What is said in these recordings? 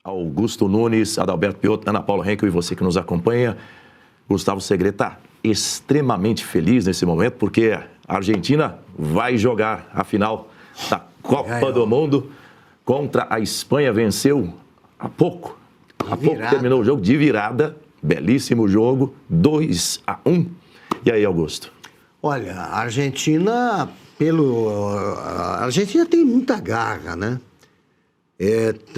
Augusto Nunes, Adalberto Piotto, Ana Paula Henkel e você que nos acompanha. Gustavo Segre está extremamente feliz nesse momento porque a Argentina vai jogar a final da Copa do Mundo contra a Espanha. Venceu há pouco terminou o jogo de virada, belíssimo jogo, 2-1. E aí, Augusto? Olha, a Argentina tem muita garra, né?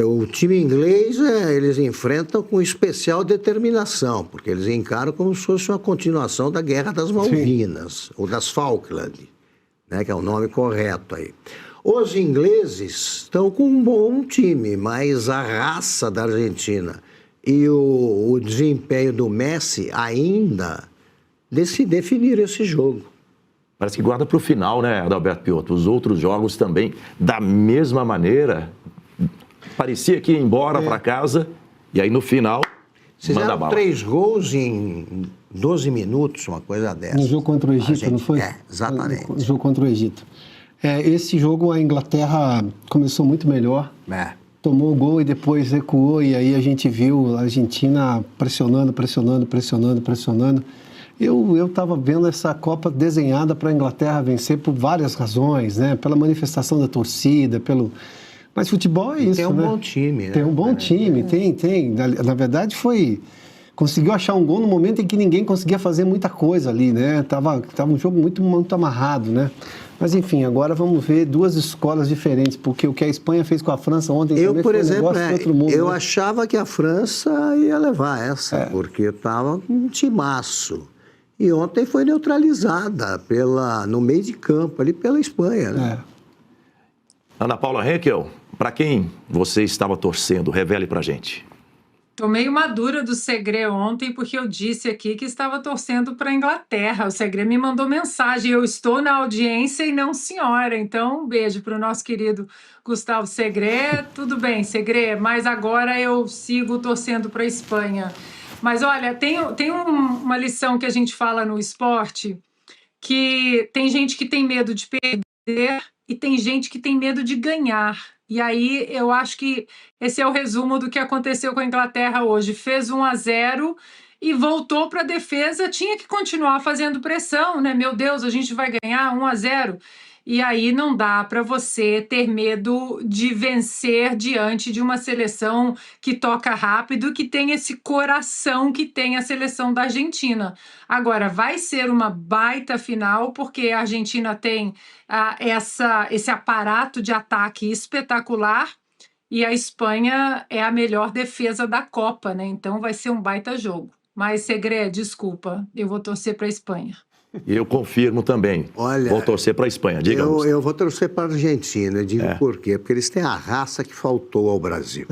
O time inglês, eles enfrentam com especial determinação, porque eles encaram como se fosse uma continuação da Guerra das Malvinas, ou das Falkland, né, que é o nome correto aí. Os ingleses estão com um bom time, mas a raça da Argentina e o desempenho do Messi ainda definiram esse jogo. Parece que guarda para o final, né, Adalberto Piotto? Os outros jogos também, da mesma maneira, parecia que ia embora para casa e aí no final manda bala. 3 gols em 12 minutos, uma coisa dessa. No jogo contra o Egito, não foi? Exatamente. No jogo contra o Egito. Esse jogo a Inglaterra começou muito melhor. Tomou o gol e depois recuou, e aí a gente viu a Argentina pressionando. Eu estava vendo essa Copa desenhada para a Inglaterra vencer por várias razões, né? Pela manifestação da torcida, Mas futebol é isso, tem um né? bom time, né? Tem um bom time, tem. Na verdade, conseguiu achar um gol no momento em que ninguém conseguia fazer muita coisa ali, né? Tava um jogo muito amarrado, né? Mas, enfim, agora vamos ver duas escolas diferentes, porque o que a Espanha fez com a França ontem também por foi exemplo, um negócio de outro mundo. Eu né? achava que a França ia levar essa, porque estava com um timaço. E ontem foi neutralizada no meio de campo, ali pela Espanha, né? Ana Paula Henkel, para quem você estava torcendo? Revele pra gente. Tomei uma dura do Segre ontem, porque eu disse aqui que estava torcendo para a Inglaterra. O Segre me mandou mensagem, eu estou na audiência e não senhora. Então, um beijo para o nosso querido Gustavo Segre. Tudo bem, Segre, mas agora eu sigo torcendo para a Espanha. Mas, olha, tem uma lição que a gente fala no esporte, que tem gente que tem medo de perder e tem gente que tem medo de ganhar. E aí eu acho que esse é o resumo do que aconteceu com a Inglaterra hoje. Fez 1-0 e voltou para a defesa, tinha que continuar fazendo pressão, né? Meu Deus, a gente vai ganhar 1-0. E aí não dá para você ter medo de vencer diante de uma seleção que toca rápido, que tem esse coração que tem a seleção da Argentina. Agora, vai ser uma baita final, porque a Argentina tem esse aparato de ataque espetacular e a Espanha é a melhor defesa da Copa, né? Então vai ser um baita jogo. Mas, Segre, desculpa, eu vou torcer para a Espanha. Eu confirmo também. Olha, vou torcer para a Espanha. Diga, eu vou torcer para a Argentina. Digo por quê? Porque eles têm a raça que faltou ao Brasil.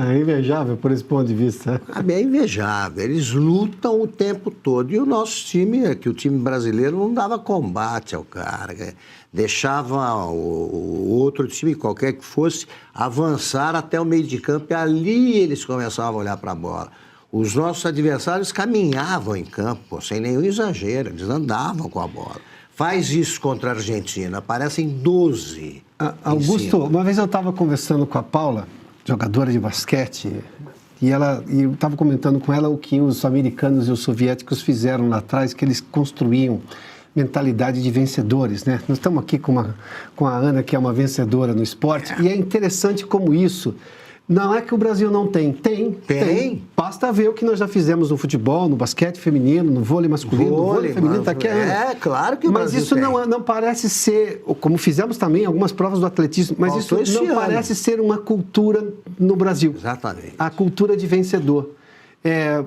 É invejável por esse ponto de vista. É invejável. Eles lutam o tempo todo. E o nosso time, o time brasileiro, não dava combate ao cara. Deixava o outro time, qualquer que fosse, avançar até o meio de campo. E ali eles começavam a olhar para a bola. Os nossos adversários caminhavam em campo, sem nenhum exagero, eles andavam com a bola. Faz isso contra a Argentina, aparecem 12. Augusto, uma vez eu estava conversando com a Paula, jogadora de basquete, e eu estava comentando com ela o que os americanos e os soviéticos fizeram lá atrás, que eles construíam mentalidade de vencedores, né? Nós estamos aqui com a Ana, que é uma vencedora no esporte, e é interessante como isso... Não é que o Brasil não tem. Tem. Basta ver o que nós já fizemos no futebol, no basquete feminino, no vôlei masculino. No vôlei feminino está aqui a Ana. Claro que o Brasil Mas isso tem. não parece ser, como fizemos também algumas provas do atletismo, mas isso não parece ser uma cultura no Brasil. Exatamente. A cultura de vencedor.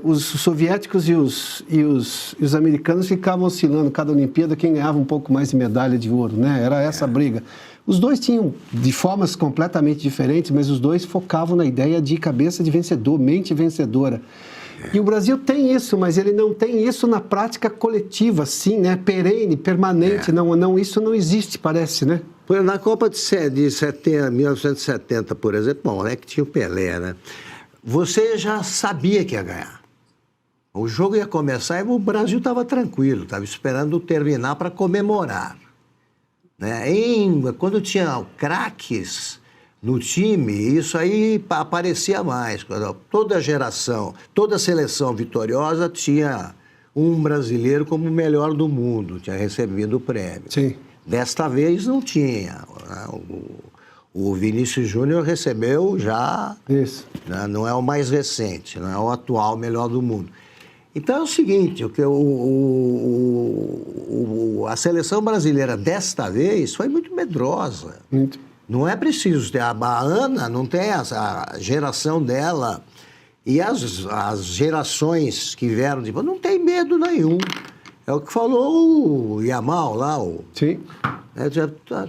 Os soviéticos e os americanos ficavam oscilando cada Olimpíada quem ganhava um pouco mais de medalha de ouro, né? Era essa a briga. Os dois tinham de formas completamente diferentes, mas os dois focavam na ideia de cabeça de vencedor, mente vencedora. E o Brasil tem isso, mas ele não tem isso na prática coletiva, assim, né? Perene, permanente. Não, isso não existe, parece, né? Na Copa de 1970, por exemplo, bom, que tinha o Pelé, né? Você já sabia que ia ganhar. O jogo ia começar e o Brasil estava tranquilo, estava esperando terminar para comemorar. Né? Quando tinha craques, no time, isso aí aparecia mais. Toda geração, toda seleção vitoriosa tinha um brasileiro como o melhor do mundo, tinha recebido o prêmio. Sim. Desta vez não tinha. O Vinícius Júnior recebeu já, Isso. né, não é o mais recente, não é o atual melhor do mundo. Então é o seguinte, a seleção brasileira desta vez foi muito medrosa. Muito. Não é preciso ter. A Ana não tem a geração dela e as gerações que vieram depois não tem medo nenhum. É o que falou o Yamal lá. Sim.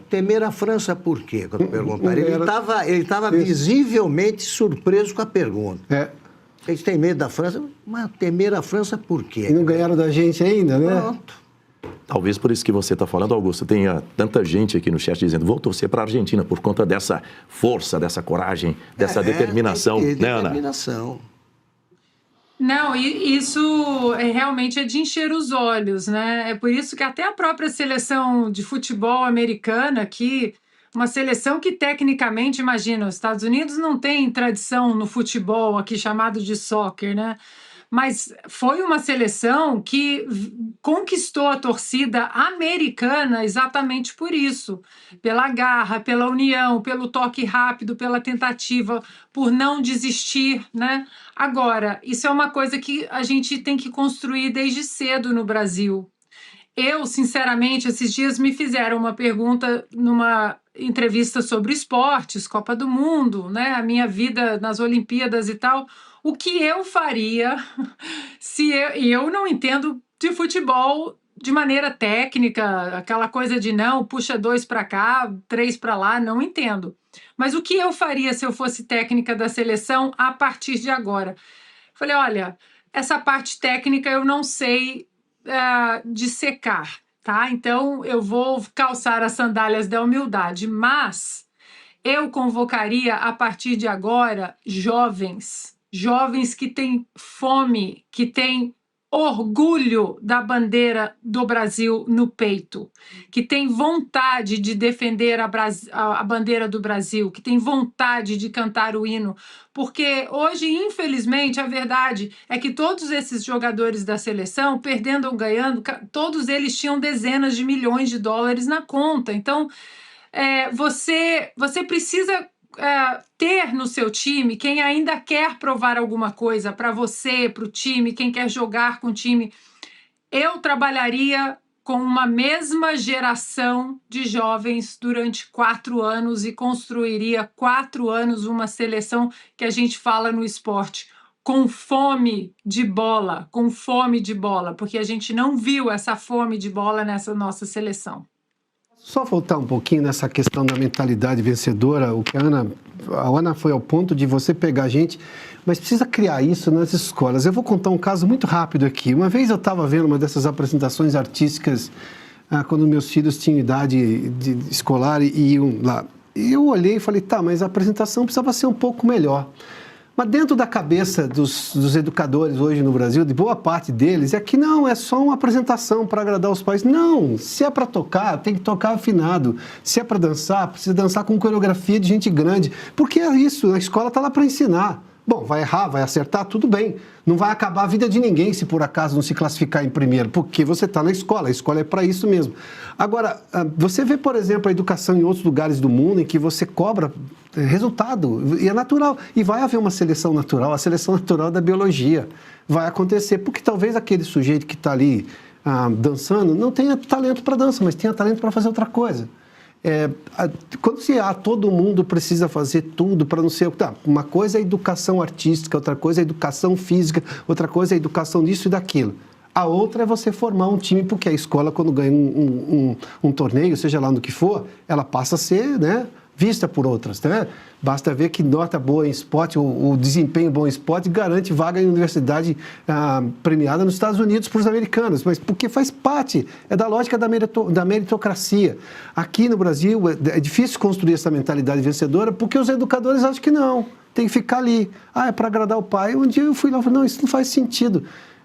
Temer a França por quê? Quando perguntaram. Ele estava visivelmente surpreso com a pergunta. Eles têm medo da França, mas temer a França por quê? E não ganharam da gente ainda, né? Pronto. Talvez por isso que você está falando, Augusto, tenha tanta gente aqui no chat dizendo vou torcer para a Argentina por conta dessa força, dessa coragem, dessa determinação, né, Ana? Determinação. Não, isso realmente é de encher os olhos, né? É por isso que até a própria seleção de futebol americana aqui, uma seleção que tecnicamente, imagina, os Estados Unidos não tem tradição no futebol aqui chamado de soccer, né? Mas foi uma seleção que conquistou a torcida americana exatamente por isso, pela garra, pela união, pelo toque rápido, pela tentativa, por não desistir, né? Agora, isso é uma coisa que a gente tem que construir desde cedo no Brasil. Eu, sinceramente, esses dias me fizeram uma pergunta numa entrevista sobre esportes, Copa do Mundo, né? A minha vida nas Olimpíadas e tal. O que eu faria se eu não entendo de futebol de maneira técnica, aquela coisa de não, puxa 2 para cá, 3 para lá, não entendo. Mas o que eu faria se eu fosse técnica da seleção a partir de agora? Falei, olha, essa parte técnica eu não sei dissecar, tá? Então eu vou calçar as sandálias da humildade, mas eu convocaria a partir de agora jovens que têm fome, que têm orgulho da bandeira do Brasil no peito, que têm vontade de defender a bandeira do Brasil, que têm vontade de cantar o hino, porque hoje, infelizmente, a verdade é que todos esses jogadores da seleção, perdendo ou ganhando, todos eles tinham dezenas de milhões de dólares na conta. Então, você precisa ter no seu time quem ainda quer provar alguma coisa para você, para o time, quem quer jogar com o time. Eu trabalharia com uma mesma geração de jovens durante 4 anos e construiria 4 anos uma seleção que a gente fala no esporte, com fome de bola, porque a gente não viu essa fome de bola nessa nossa seleção. Só voltar um pouquinho nessa questão da mentalidade vencedora, o que a Ana foi ao ponto de você pegar a gente, mas precisa criar isso nas escolas. Eu vou contar um caso muito rápido aqui. Uma vez eu estava vendo uma dessas apresentações artísticas, quando meus filhos tinham idade escolar e iam lá. E eu olhei e falei, tá, mas a apresentação precisava ser um pouco melhor. Mas dentro da cabeça dos educadores hoje no Brasil, de boa parte deles, é que não, é só uma apresentação para agradar os pais. Não, se é para tocar, tem que tocar afinado. Se é para dançar, precisa dançar com coreografia de gente grande. Porque é isso, a escola está lá para ensinar. Bom, vai errar, vai acertar, tudo bem. Não vai acabar a vida de ninguém se por acaso não se classificar em primeiro, porque você está na escola, a escola é para isso mesmo. Agora, você vê, por exemplo, a educação em outros lugares do mundo em que você cobra resultado, e é natural. E vai haver uma seleção natural, a seleção natural da biologia vai acontecer, porque talvez aquele sujeito que está ali dançando não tenha talento para dança, mas tenha talento para fazer outra coisa. Quando todo mundo precisa fazer tudo para não ser... Tá, uma coisa é educação artística, outra coisa é educação física, outra coisa é educação disso e daquilo. A outra é você formar um time, porque a escola, quando ganha um torneio, seja lá no que for, ela passa a ser, né, vista por outras, né? Basta ver que nota boa em esporte, o desempenho bom em esporte garante vaga em universidade premiada nos Estados Unidos para os americanos, mas porque faz parte, é da lógica da meritocracia. Aqui no Brasil é difícil construir essa mentalidade vencedora porque os educadores acham que não. tem que ficar ali. Ah, é para agradar o pai. Um dia eu fui lá e falei, não, isso não faz sentido.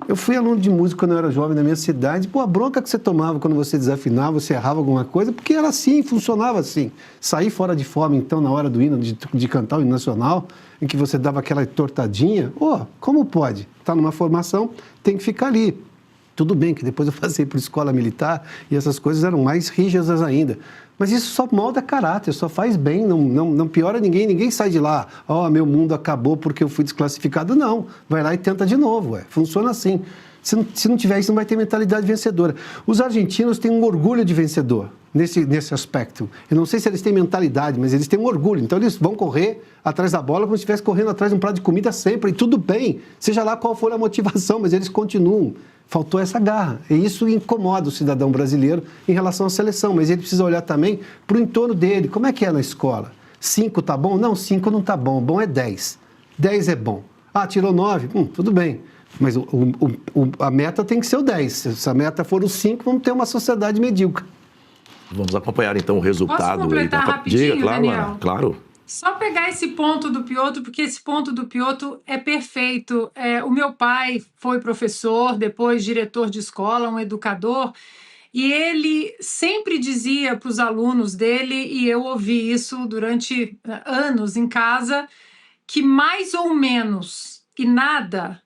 Eu fui aluno de música quando eu era jovem na minha cidade. Pô, a bronca que você tomava quando você desafinava, você errava alguma coisa, porque era assim, funcionava assim. Sair fora de forma, então, na hora do hino, de cantar o hino nacional, em que você dava aquela tortadinha, como pode? Está numa formação, tem que ficar ali. Tudo bem que depois eu passei por escola militar e essas coisas eram mais rígidas ainda. Mas isso só molda caráter, só faz bem, não piora ninguém. Ninguém sai de lá, meu mundo acabou porque eu fui desclassificado. Não, vai lá e tenta de novo. Funciona assim. Se não tiver isso, não vai ter mentalidade vencedora. Os argentinos têm um orgulho de vencedor nesse aspecto. Eu não sei se eles têm mentalidade, mas eles têm um orgulho. Então eles vão correr atrás da bola como se estivesse correndo atrás de um prato de comida sempre. E tudo bem, seja lá qual for a motivação, mas eles continuam. Faltou essa garra. E isso incomoda o cidadão brasileiro em relação à seleção. Mas ele precisa olhar também para o entorno dele. Como é que é na escola? 5 tá bom? Não, 5 não tá bom. Bom é 10. 10 é bom. Ah, tirou 9? Tudo bem. Mas a meta tem que ser o 10. Se a meta for o 5, vamos ter uma sociedade medíocre. Vamos acompanhar então o resultado. Posso completar rapidinho, Diga, claro, Daniel? Ana, claro. Só pegar esse ponto do Piotr, porque esse ponto do Piotr é perfeito. O meu pai foi professor, depois diretor de escola, um educador, e ele sempre dizia para os alunos dele, e eu ouvi isso durante anos em casa, que mais ou menos e nada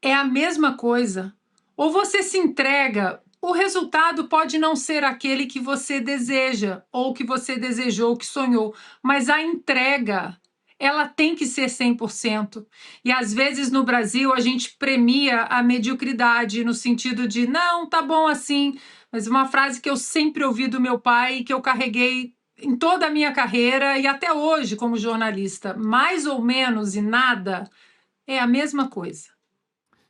é a mesma coisa. Ou você se entrega, o resultado pode não ser aquele que você deseja, ou que você desejou, que sonhou, mas a entrega, ela tem que ser 100%. E às vezes no Brasil a gente premia a mediocridade no sentido de, não, tá bom assim, mas uma frase que eu sempre ouvi do meu pai e que eu carreguei em toda a minha carreira e até hoje como jornalista, mais ou menos e nada é a mesma coisa.